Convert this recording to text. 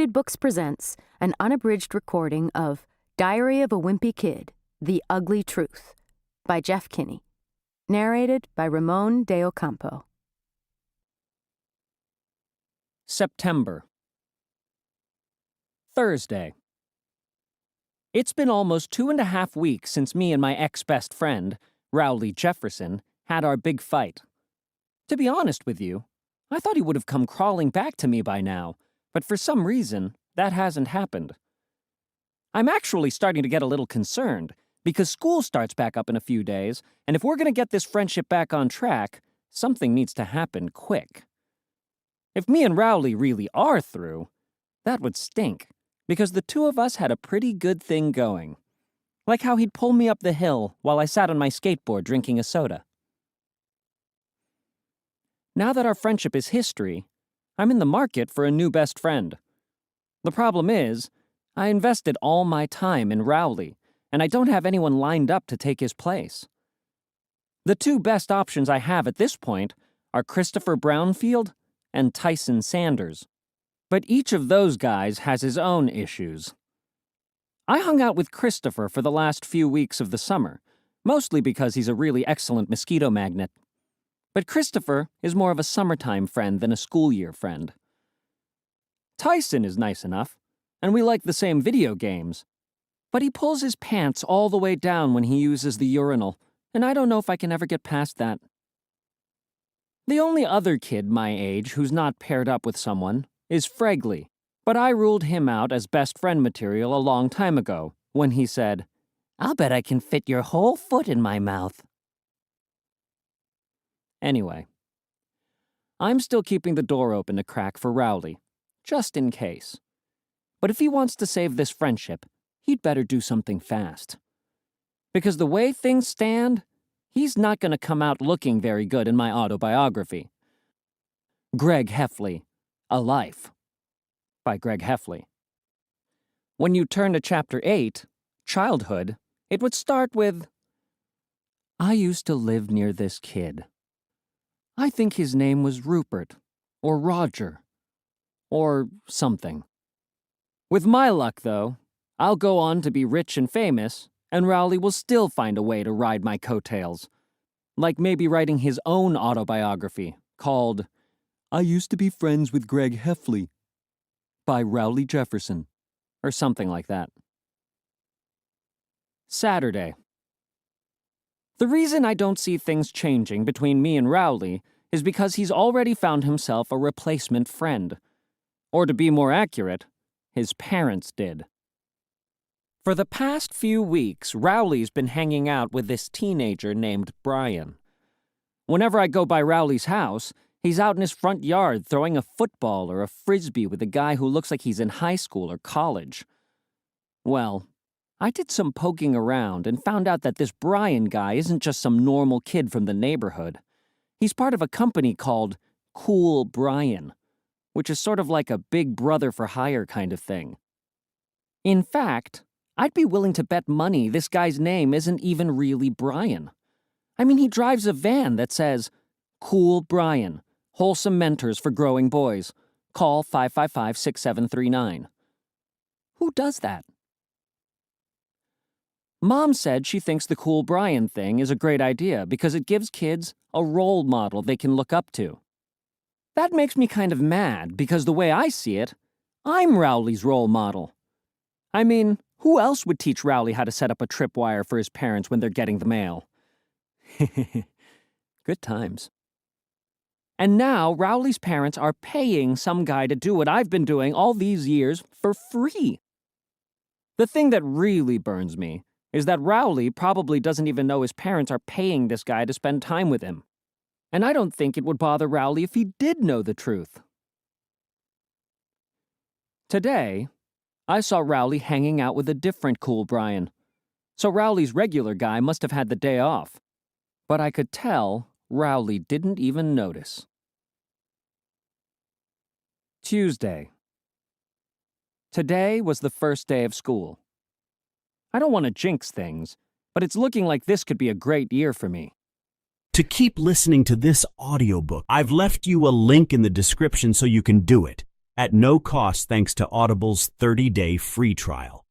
Books presents an unabridged recording of Diary of a Wimpy Kid, The Ugly Truth by Jeff Kinney. Narrated by Ramon de Ocampo. September. Thursday. It's been almost 2.5 weeks since me and my ex-best friend, Rowley Jefferson, had our big fight. To be honest with you, I thought he would have come crawling back to me by now, but for some reason, that hasn't happened. I'm actually starting to get a little concerned, because school starts back up in a few days, and if we're going to get this friendship back on track, something needs to happen quick. If me and Rowley really are through, that would stink, because the two of us had a pretty good thing going. Like how he'd pull me up the hill while I sat on my skateboard drinking a soda. Now that our friendship is history, I'm in the market for a new best friend. The problem is, I invested all my time in Rowley, and I don't have anyone lined up to take his place. The two best options I have at this point are Christopher Brownfield and Tyson Sanders. But each of those guys has his own issues. I hung out with Christopher for the last few weeks of the summer, mostly because he's a really excellent mosquito magnet. But Christopher is more of a summertime friend than a school year friend. Tyson is nice enough, and we like the same video games. But he pulls his pants all the way down when he uses the urinal, and I don't know if I can ever get past that. The only other kid my age who's not paired up with someone is Fregley, but I ruled him out as best friend material a long time ago, when he said, "I'll bet I can fit your whole foot in my mouth." Anyway, I'm still keeping the door open a crack for Rowley, just in case. But if he wants to save this friendship, he'd better do something fast. Because the way things stand, he's not going to come out looking very good in my autobiography. Greg Heffley, A Life, by Greg Heffley. When you turn to Chapter 8, Childhood, it would start with, "I used to live near this kid. I think his name was Rupert, or Roger, or something. With my luck, though, I'll go on to be rich and famous, and Rowley will still find a way to ride my coattails. Like maybe writing his own autobiography, called I Used to Be Friends with Greg Heffley, by Rowley Jefferson, or something like that." Saturday. The reason I don't see things changing between me and Rowley is because he's already found himself a replacement friend. Or to be more accurate, his parents did. For the past few weeks, Rowley's been hanging out with this teenager named Brian. Whenever I go by Rowley's house, he's out in his front yard throwing a football or a frisbee with a guy who looks like he's in high school or college. Well, I did some poking around and found out that this Brian guy isn't just some normal kid from the neighborhood. He's part of a company called Cool Brian, which is sort of like a Big Brother for hire kind of thing. In fact, I'd be willing to bet money this guy's name isn't even really Brian. I mean, he drives a van that says, "Cool Brian, Wholesome Mentors for Growing Boys. Call 555-6739. Who does that? Mom said she thinks the Cool Brian thing is a great idea because it gives kids a role model they can look up to. That makes me kind of mad because the way I see it, I'm Rowley's role model. I mean, who else would teach Rowley how to set up a tripwire for his parents when they're getting the mail? Good times. And now Rowley's parents are paying some guy to do what I've been doing all these years for free. The thing that really burns me is that Rowley probably doesn't even know his parents are paying this guy to spend time with him. And I don't think it would bother Rowley if he did know the truth. Today, I saw Rowley hanging out with a different Cool Brian. So Rowley's regular guy must have had the day off. But I could tell Rowley didn't even notice. Tuesday. Today was the first day of school. I don't want to jinx things, but it's looking like this could be a great year for me. To keep listening to this audiobook, I've left you a link in the description so you can do it. at no cost thanks to Audible's 30-day free trial.